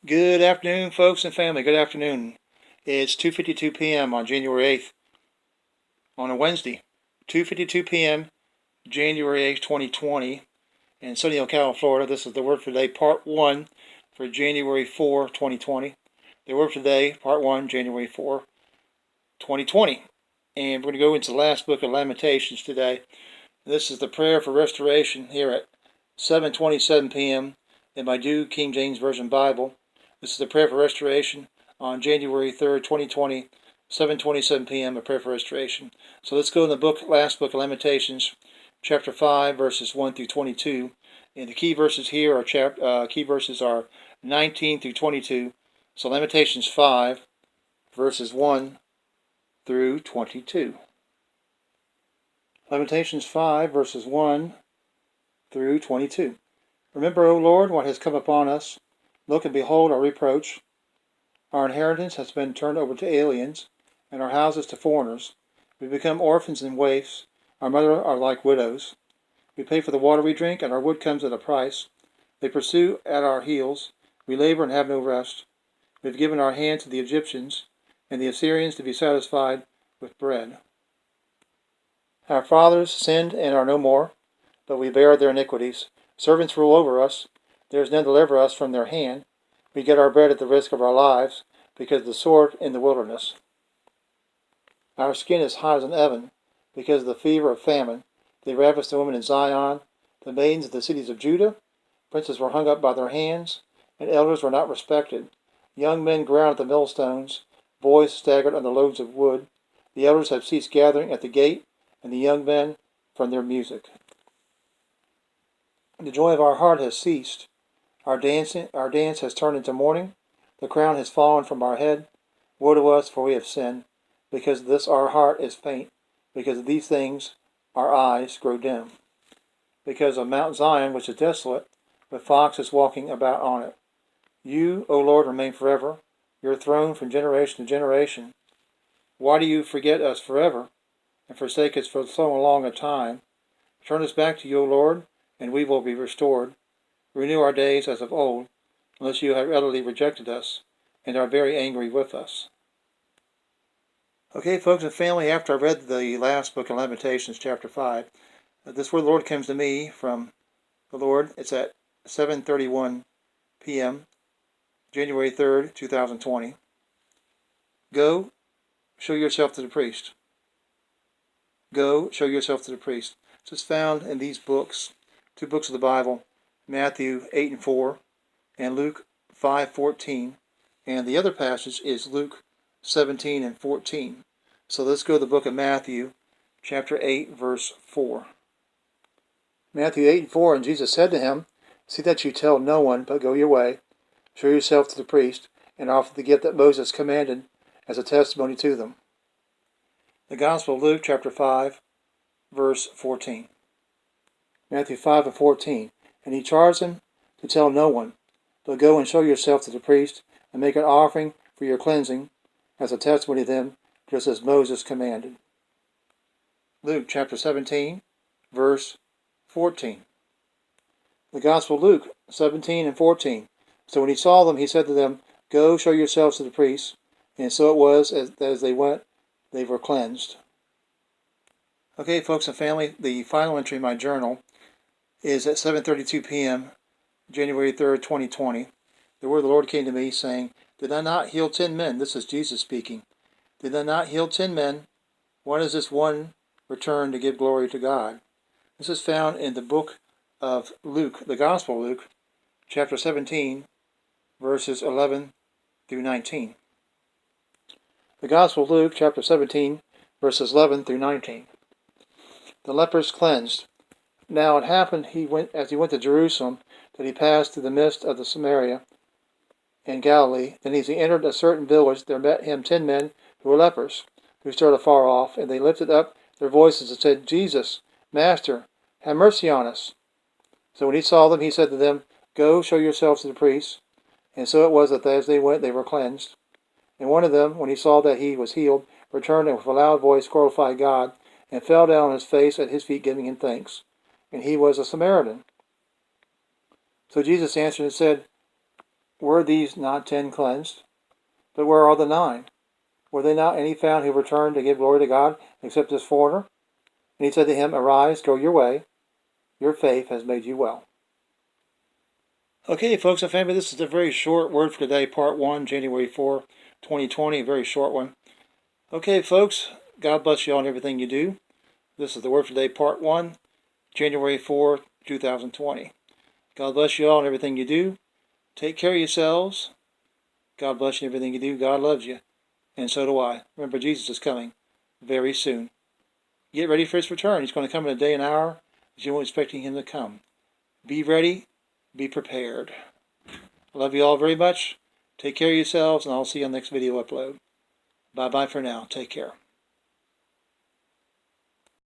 Good afternoon, folks and family. Good afternoon. It's 2:52 p.m. on January 8th, on a Wednesday. 2:52 p.m., January 8th, 2020, in Sunny Ocala, Florida. This is the Word for Today, Part 1 for January 4, 2020. The Word for Today, Part 1, January 4, 2020. And we're going to go into the last book of Lamentations today. This is the prayer for restoration here at 7:27 p.m. in my New King James Version Bible. This is the prayer for restoration on January 3rd, 2020, 7:27 p.m., a prayer for restoration. So let's go in the last book of Lamentations, chapter 5, verses 1 through 22. And the key verses here are 19 through 22. So Lamentations 5, verses 1 through 22. Lamentations 5, verses 1 through 22. Remember, O Lord, what has come upon us. Look and behold our reproach. Our inheritance has been turned over to aliens, and our houses to foreigners. We become orphans and waifs. Our mother are like widows. We pay for the water we drink, and our wood comes at a price. They pursue at our heels. We labor and have no rest. We have given our hand to the Egyptians, and the Assyrians to be satisfied with bread. Our fathers sinned and are no more, but we bear their iniquities. Servants rule over us. There is none to deliver us from their hand. We get our bread at the risk of our lives, because of the sword in the wilderness. Our skin is hot as an oven, because of the fever of famine. They ravished the women in Zion, the maidens of the cities of Judah. Princes were hung up by their hands, and elders were not respected. Young men ground at the millstones, boys staggered under loads of wood. The elders have ceased gathering at the gate, and the young men from their music. The joy of our heart has ceased. Our dance has turned into mourning. The crown has fallen from our head. Woe to us, for we have sinned. Because of this our heart is faint. Because of these things our eyes grow dim. Because of Mount Zion, which is desolate, with foxes walking about on it. You, O Lord, remain forever, your throne from generation to generation. Why do you forget us forever, and forsake us for so long a time? Turn us back to you, O Lord, and we will be restored. Renew our days as of old, unless you have utterly rejected us, and are very angry with us. Okay, folks and family, after I read the last book of Lamentations, chapter 5, this word of the Lord comes to me from the Lord. It's at 7:31 p.m., January 3rd, 2020. Go, show yourself to the priest. Go, show yourself to the priest. This is found in these books, two books of the Bible, Matthew 8 and 4, and Luke 5:14, and the other passage is Luke 17 and 14. So let's go to the book of Matthew, chapter 8, verse 4. Matthew 8 and 4, and Jesus said to him, See that you tell no one, but go your way, show yourself to the priest, and offer the gift that Moses commanded as a testimony to them. The Gospel of Luke, chapter 5, verse 14. Matthew 5 and 14. And he charged him to tell no one, but go and show yourself to the priest, and make an offering for your cleansing, as a testimony to them, just as Moses commanded. Luke chapter 17, verse 14. The Gospel of Luke 17 and 14. So when he saw them, he said to them, Go, show yourselves to the priests. And so it was, as they went, they were cleansed. Okay, folks and family, the final entry in my journal is at 7:32 p.m., January 3rd, 2020. The word of the Lord came to me saying, Did I not heal 10 men? This is Jesus speaking. Did I not heal 10 men? Why does this one return to give glory to God? This is found in the book of Luke, the Gospel of Luke, chapter 17, verses 11 through 19. The Gospel of Luke, chapter 17, verses 11 through 19. The lepers cleansed. Now it happened, as he went to Jerusalem, that he passed through the midst of the Samaria and Galilee. Then as he entered a certain village, there met him 10 men who were lepers, who stood afar off, and they lifted up their voices and said, Jesus, Master, have mercy on us. So when he saw them, he said to them, Go, show yourselves to the priests. And so it was that as they went, they were cleansed. And one of them, when he saw that he was healed, returned and with a loud voice glorified God, and fell down on his face at his feet, giving him thanks. And he was a Samaritan. So Jesus answered and said, were these not 10 cleansed? But where are the 9? Were they not any found who returned to give glory to God, except this foreigner? And he said to him, Arise, go your way. Your faith has made you well. Okay, folks and family, this is a very short word for today, part 1, January 4, 2020, a very short one. Okay, folks, God bless you all in everything you do. This is the word for today, part 1, January 4, 2020. God bless you all in everything you do. Take care of yourselves. God bless you in everything you do. God loves you. And so do I. Remember, Jesus is coming very soon. Get ready for his return. He's going to come in a day and hour as you weren't expecting him to come. Be ready. Be prepared. I love you all very much. Take care of yourselves, and I'll see you on the next video upload. Bye-bye for now. Take care.